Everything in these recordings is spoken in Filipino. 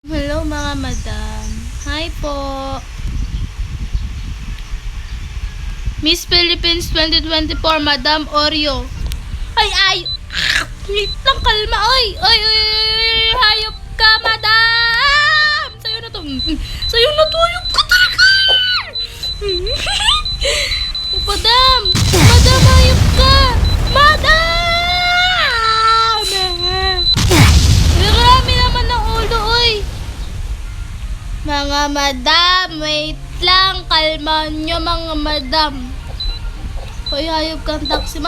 Hello mga madam. Hi po. Miss Philippines 2024, Madam Oreo. Ay! Wait lang, kalma. Ay! Hayop ka, madam! Sa'yo na to. Sa'yo na to. Hayop ka talaga. Madam! Madam, hayop ka! Madam! Marami naman ng ulo, oy. Mga madam, wait lang. Kalma nyo, mga madam. Hoy, hayop kang taxi.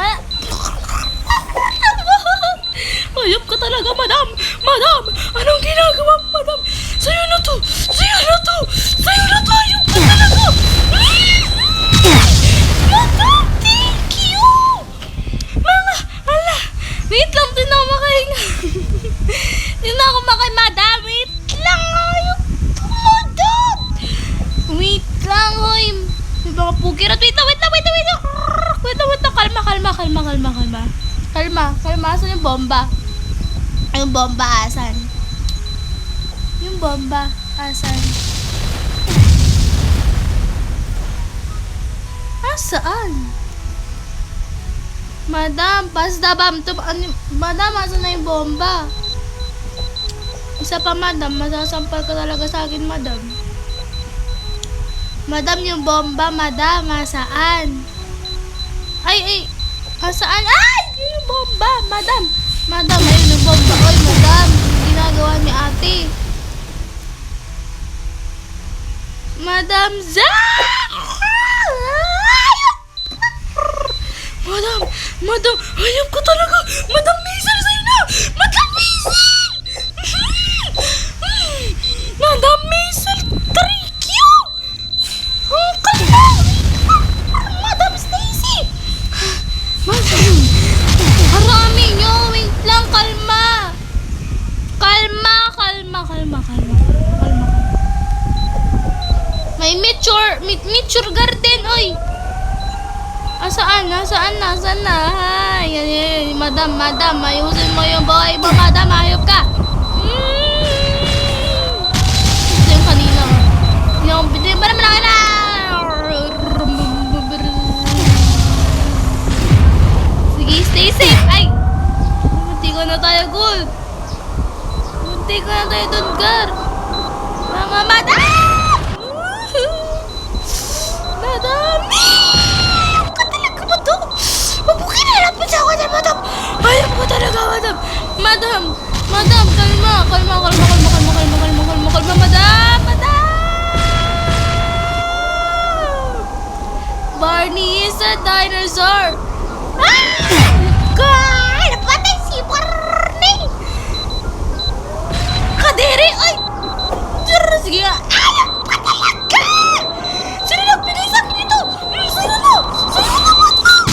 Hayop ka talaga, madam. Madam, anong ginagawa mo, madam? Sa'yo na to. Hayop ka talaga. Madam, thank you. Wait lang, din ako makahinga. Din ako madam. Wait lang, hayop ka, madam. Wait lang, hoy. May mga pugirat. Wait lang. Kalma. Asan yung bomba? Yung bomba, asan? Asaan? Madam, pasdabam. Madam, asan na yung bomba? Isa pa, madam. Masasampal ka talaga sa akin, madam. Madam, yung bomba, madam. Asaan? Ay! Asaan? Ay! Yung bomba, madam. Ayun yung bomba. Oy, madam. Ginagawa ni ate. Madam Zah! Madam, hayop ko talaga. Madam Maisel, sa'yo na. Madam Maisel! Madam Maisel, thank you! Kalma! Madam Stacy! Madam, harami nyo. Wait lang, kalma. May mature garden, oy. Asaan na? Ay, madam, ayusin mo yung buhay mo, madam, hayop ka. Ito yung kanina. Hindi ba naman ako na? Sige, stay safe. Ay! Munti ko na tayo, Gold. Munti ko na tayo dun, Gar. Mga madam! Madam! Hayop ka talaga, madam! Mabukin na lang po sa ako na, madam! Hayop ka talaga, madam! Madam, kalma, madam! Barney is a dinosaur! God! Napatay si Barney! Kadiri! Ay! Sige nga! Hayop ka talaga! Sino nagbigay sa akin ito? Sa'yo na, madam!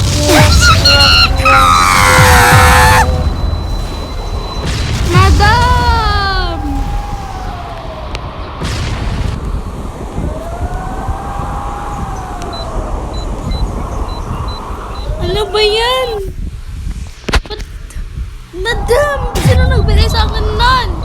Madam! Ano ba yan? Madam! Sino nagbigay sa akin nun?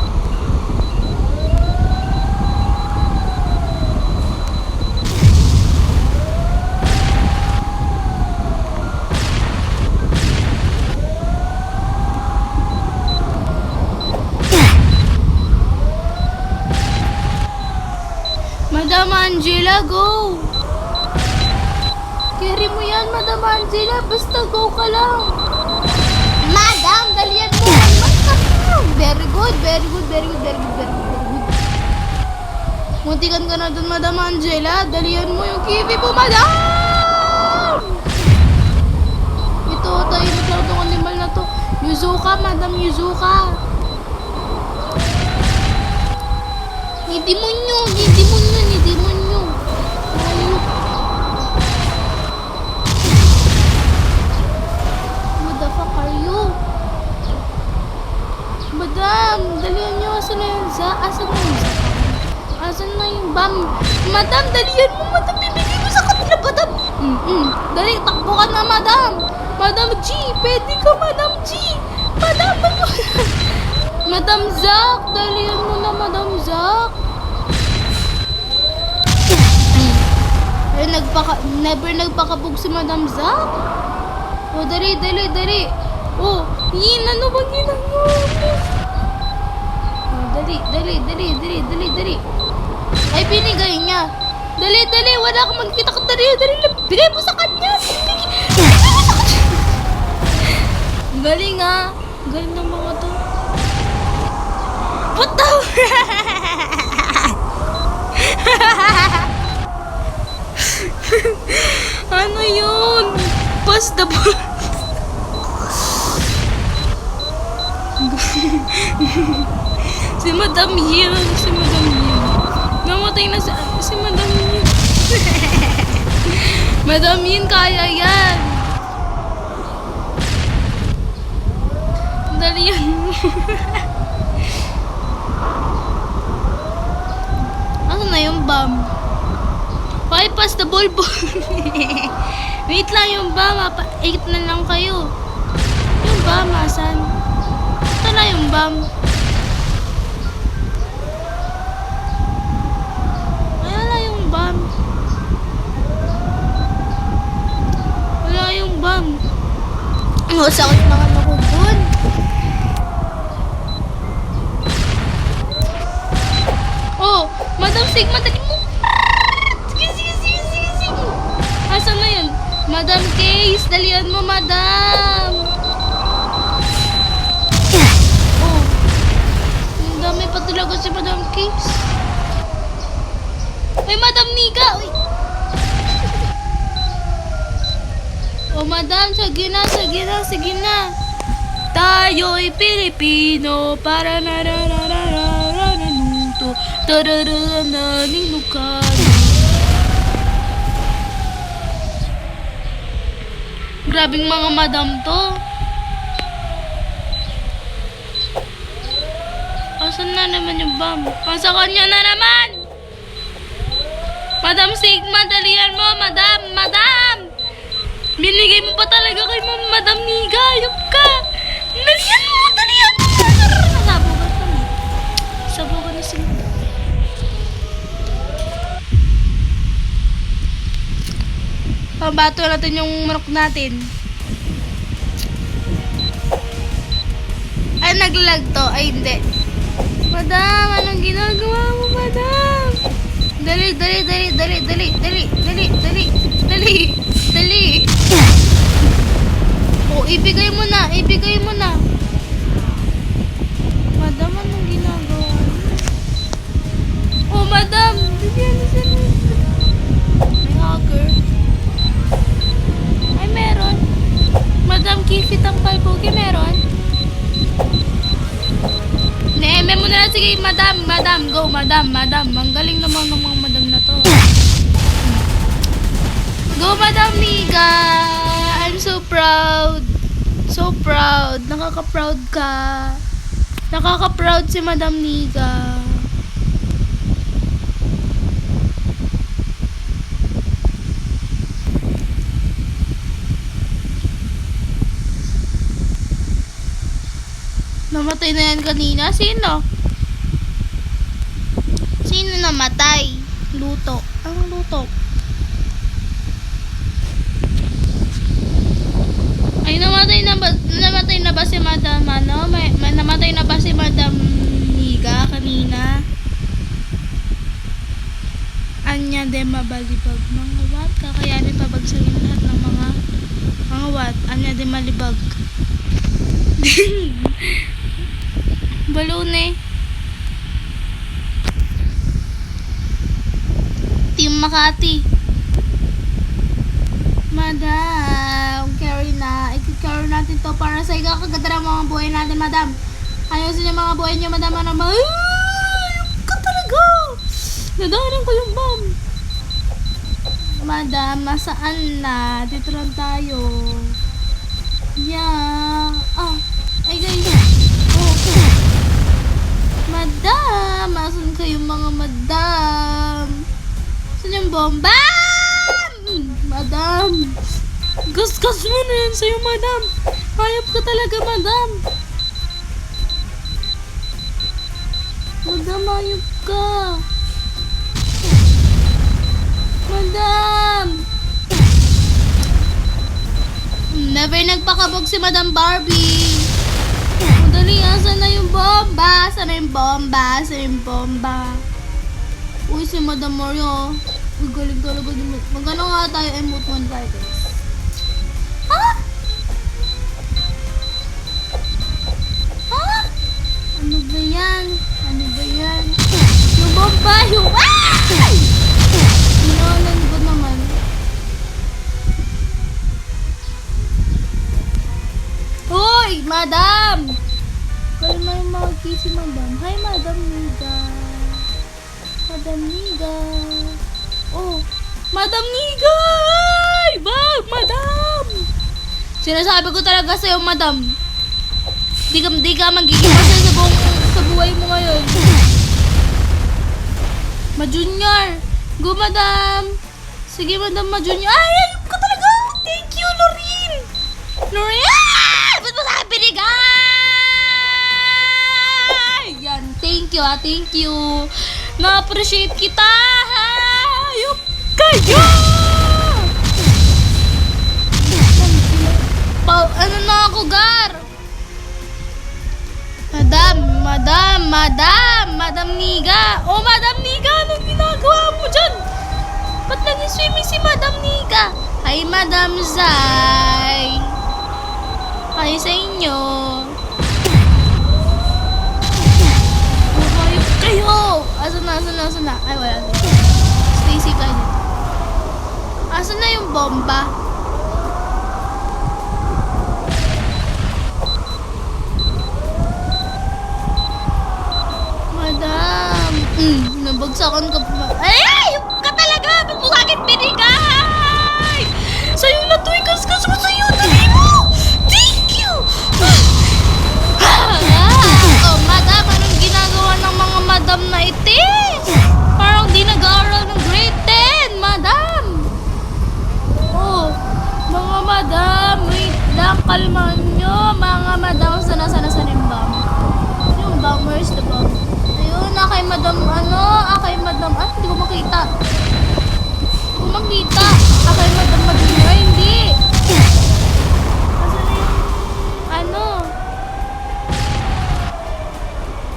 Madam Angela, go! Carry mo yan, Madam Angela. Basta go ka lang. Madam, dalian mo. Very good. Muntikan ka na dun, Madam Angela. Dalian mo yung kiwi mo, Madam! Ito, tayo lang itong animal na to. Yuzuka, Madam Yuzuka. Nidimonyo. What the fuck are you? Madam, dalihan nyo. Asan na yung Asan na yung bam? Madam, dalihan mo. Madam, bibigay mo sa kanila, madam. Dali, takbo ka na, madam. Madam G, pwede ka, Madam G. Madam, Madam Zack, dalihan mo na, Madam Zack. Ay, never nagpakabog si Madam Zack. Oh, dali. Oh, ano ba ginagawa? Oh, dali. Ay, binigay niya. Dali, wala akong magkita ka. Dali, bigay mo sa kanya. Bigay mo sa kanya. Galing ah. Galing ng mga to. What the? Ano yun? Pass the ball. Si Madam Yin. Namatay na si Madam Yin. Madam Yin, kaya yan. Dali yan. Ano na yung bomb? Okay, pass the ball. Wait lang yung bomb. 8 na lang kayo. Yung bomb, asan? Ito na yung bomb. Wala yung bomb. Wala yung bomb. Oh, sakit na ano ko dun. Oh, Madam Sigma, dali mo. Sige. Asan na yun? Madam Case, dalian mo, Madam. Oh, ang dami pa talaga si Madam Case. Ay, Madam Nika. Uy. Oh, Madam, sige na. Tayo'y Pilipino para narararararanuto tarararananinukano. Grabing mga madam to. Asan na naman yung bomb? Sa kanya na naman! Madam Sigma, dalihan mo, Madam! Binigay mo pa talaga kay Madam Niga. Ayop ka! Dalihan mo! Nasabugan kami. Sabugan na sila. Pambato natin yung manok natin. Ay, naglag to. Ay, hindi. Madam, anong ginagawa mo, Madam? Dali. Oh, ibigay mo na. Madam, anong ginagawa mo? Oh, Madam. Bigyan mo sila. May hacker. Ay, meron. Madam, kifit ang palbogi, meron. Neeme mo na lang. Sige, Madam. Go, Madam. Ang galing naman ng mga Madam na to. Go, Madam Niga. I'm so proud. Nakaka-proud ka. Nakaka-proud si Madam Niga. Namatay na yan kanina. Sino namatay? Luto. Ang luto. Ay, namatay na ba si Madam, namatay na ba si Madam Niga kanina? Anya de mabalibag. Mga what? Kakayanin pabagsagin lahat ng mga what? Anya de malibag. Balone. Team Makati. Madam, carry na. I-carry natin to para sa ikakaganda ng mga buhay natin, Madam. Ayusin yung mga buhay niyo, Madam. Ayun ka talaga. Nadahanan ko yung bomb. Madam, nasaan na? Dito lang tayo. Yeah. Ay ganyan. Okay. Madam, asan kayong mga Madam? Saan yung bomba? Madam, gas mo na yan sa'yo, Madam. Hayop ka talaga, Madam. Madam, ayop ka. Madam! Never nagpakabog si Madam Barbie. Madali, asan na yung bomba? Asan na yung bomba? Asan na yung bomba? Uy, si Madam Mario. Uy, galing talaga din. Magkano nga tayo emote 1 guys? Ha? Ha? Ano ba yan? Ano ba yan? Yung bomba! Yung... Ah! Inawalan ba naman? Hoy! Madam! Kalma yung mga kisi, Madam. Hi, Madam Niga. Madam Niga. Oh, Madam Niga! Ay, bag, Madam! Sinasabi ko talaga sa'yo, Madam. Di ka magiging masaya sa buhay mo ngayon. Ma-junior. Go, Madam. Sige, Madam, Ma-junior. Ay, ayun ko talaga. Thank you, Lorin. Lorin! Ah! Ba't mo sabi ni Guy? Yan, thank you, thank you. Na-appreciate kita. Hayop kayo! Ano na ako, Gar? Madam Niga. Oh, Madam Niga, anong ginagawa mo dyan? Ba't nag-swimming si Madam Niga? Hi, Madam Zai. Hi sa inyo. Hayop kayo! Asan na? Ay, wala na. Stacy ka dito. Asan na yung bomba? Madam! Nabagsakan ka pa. Ay! Ayop ka talaga! Ba't mo sa akin binigay? Sa'yo na to! Ikas-kas mo sa'yo! Dali mo! Thank you! Oh, Madam! Anong ginagawa ng mga madam na itis? Parang di nag-aaral ng grade 10, Madam! Oh, mga madam! Wait lang, kalmahan nyo! Mga madam, sana yung bomb? Yung bomb? Where's the bomb? Ayun, kay Madam, kay Madam, hindi ko makita. Hindi ko makita. Kay Madam Madina, hindi. Asan na yung,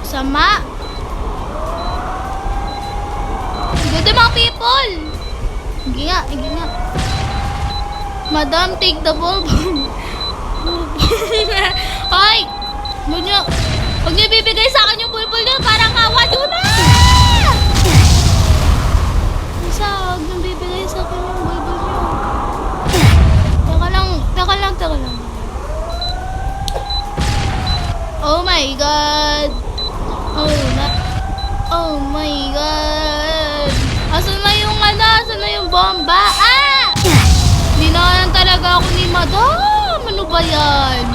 sama. Good mga people. Hindi nga. Madam, take the ball. Hoy! Huwag niyo bibigay sa akin yung bulbul niyo. Parang awa nyo na! Isa, huwag niyo bibigay sa akin yung bulbul niyo. Teka lang. Oh my God! Oh my God! Asan na yung bomba? Ah! Dinayan talaga ako ni Madam! Ano ba yan?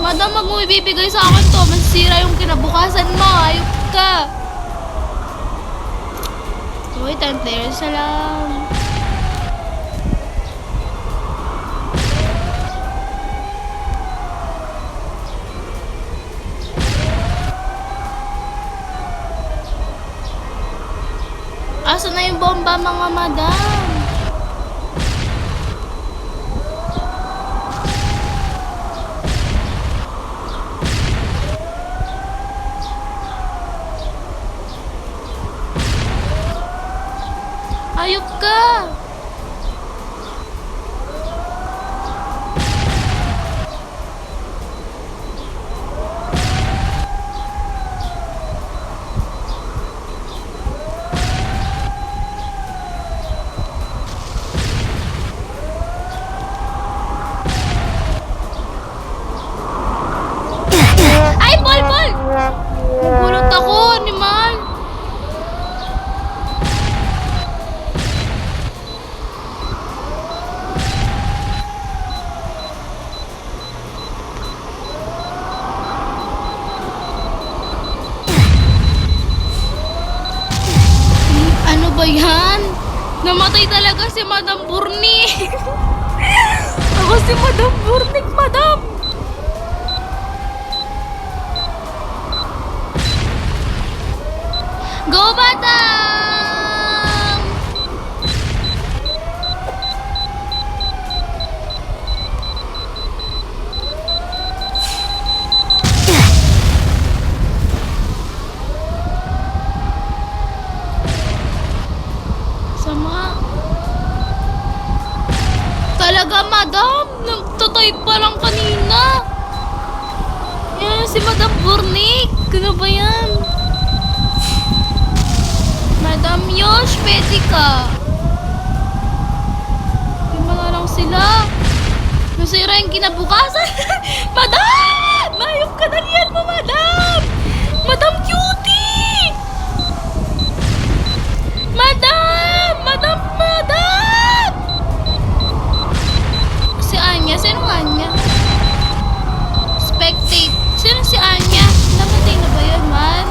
Madam, wag mo ibibigay sa akin to. Masisira yung kinabukasan mo. Ayop ka. Uy, 10 players na lang. Asan na yung bomba, mga madam? Ayop ka! Ay, Bol! Nagulot ako, animal! Ano ba yan? Namatay talaga si Madam Burni. Ako si Madam Burnik, Madam. Go, madam! Sama. Talaga, madam. Nagtatype pa lang kanina. Yan, si Madam Burnik. Ano ba yan? Madam Yosh, pwede ka. Di ba na lang sila? Nasira yung kinabukasan. Madam! Mayok ka na yan mo, madam! Madam Cutie! Madam! Madam! Madam! Si Anya? Sino Anya? Spectate. Sino si Anya? Namatay na ba yun? 1,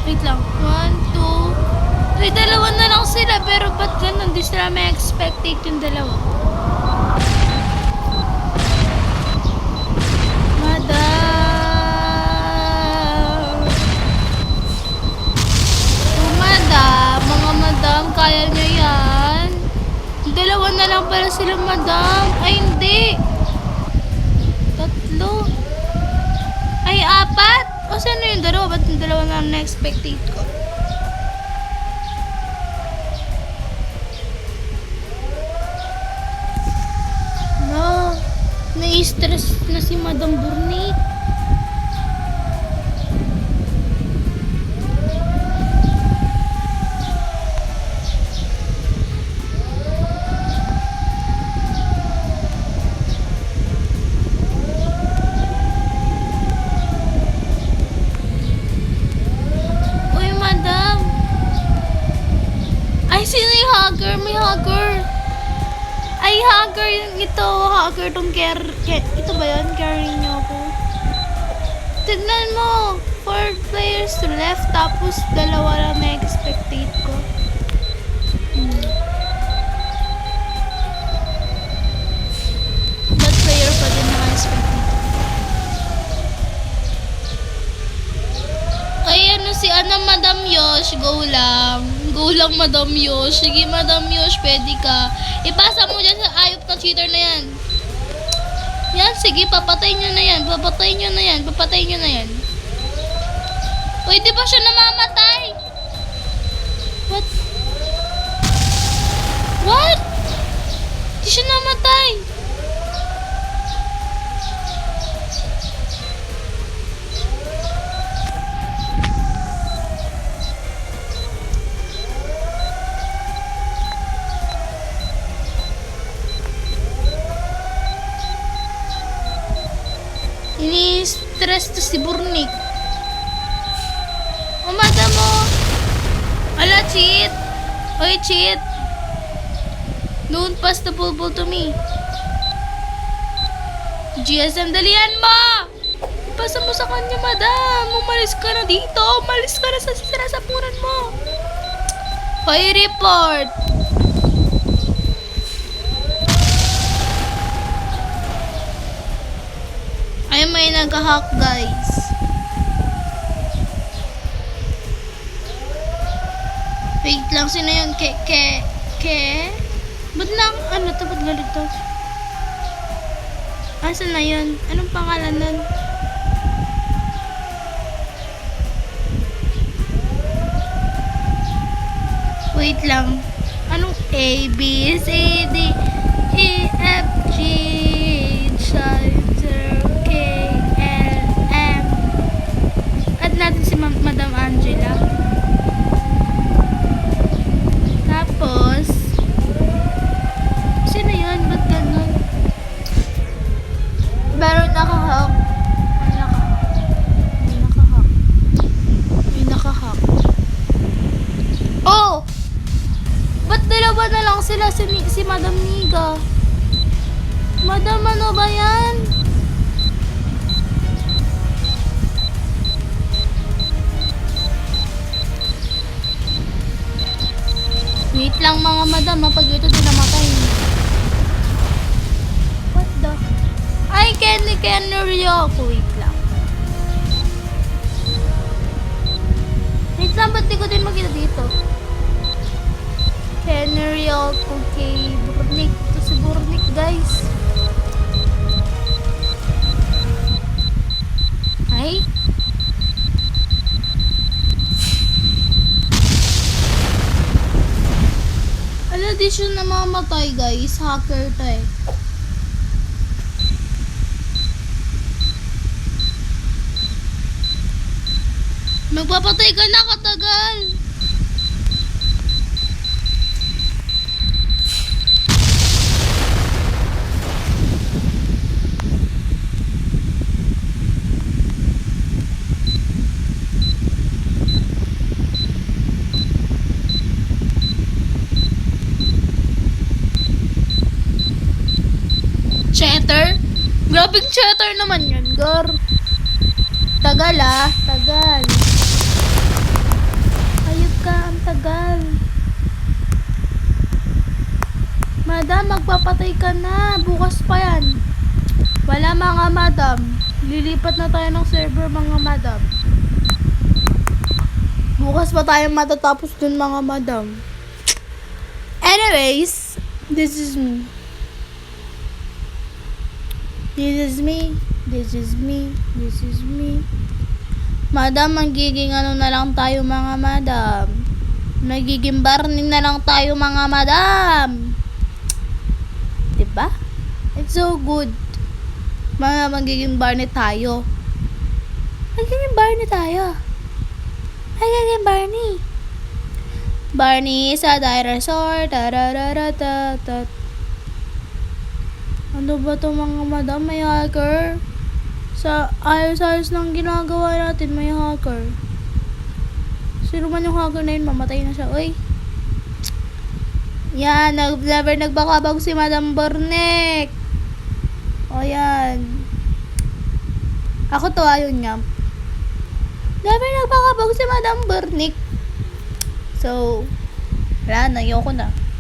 2... Wait lang. 1, 2... Ay, dalawa na lang sila. Pero ba't ganun? Di sila may expectate yung dalawa. Madam. Oh, madam. Mga madam, kaya nyo yan. Dalawa na lang pala sila, madam. Ay, hindi. 3. Ay, 4. O, sino yung dalawa? Ba't yung dalawa na na-expectate ko? No. Na-stress na si Madam Burnik. Uy, madam. Ay, sino yung hugger? May hugger. Ay, hugger yung ito. Hugger tong ito ba yan? Carrying niyo ako. Tignan mo. 4 players to left. Tapos, dalawa lang na-expectate ko. That player pa din naka-expectate. Ay, ano si Madam Yosh. Go lang. Go lang, Madam Yosh. Sige, Madam Yosh, pwede ka. Ipasa mo dyan sa ayop na cheater na yan. Yan, sige, papatay nyo na yan. Papatay nyo na yan. Papatay nyo na yan. Uy, di ba siya namamatay? What? What? Di siya namatay. Ini-stress to si Burnik. O, madam mo. Ala, cheat. Oy, cheat. Don't pass the ball to me. GSM, dalian mo. Pasa mo sa kanya, madam. Umalis ka na dito. Umalis ka na sa sinasapunan mo. Hoy, report. Ay, may nag-hack, guys. Wait lang, sino yun? Ba't lang, ano to? Ba't galit to? Asan na yun? Anong pangalan nun? Wait lang. Anong A, B, C, D, E, F, G, H, I, K, L, M. Add natin si Madam Angela. Tapos, sino yun? Ba't ganun? Pero nakahack. May nakahack. Oh! Ba't dalawa na lang sila si Madam Niga? Madam, ano ba yan? Wait lang mga madam, pag ito din namatay. What the? Ay, Kenny ako. Wait lang. kita dito. Henry okay, Burnik. Ito si Burnik, guys. Ay. Ala, di siya namamatay, guys. Hacker to eh. Magpapatay ka na, katagal. Cheater? Grabing cheater naman yan, Gar. Tagal ah, tagal. Ayop ka, ang tagal. Madam, magpapatay ka na. Bukas pa yan. Wala mga madam. Lilipat na tayo ng server mga madam. Bukas pa tayo matatapos dun mga madam. Anyways, this is me. This is me. This is me. This is me. Madam, magiging ano na lang tayo mga madam. Nagiging barning na lang tayo mga madam. Diba? It's so good. Mga magiging barney tayo. Magiging barney tayo. Magiging barney. Barney sa dinosaur. Tarararatat. Ano ba to mga madam? May hacker. Sa ayos-ayos lang ginagawa natin, may hacker. Sino man yung hacker na yun? Mamatay na siya. Uy. Yan. Never nagbakabag si Madam Bornek. O yan. Ako to, ayun nga. Never nagbakabag si Madam Bornek. So, wala na. Ayoko na.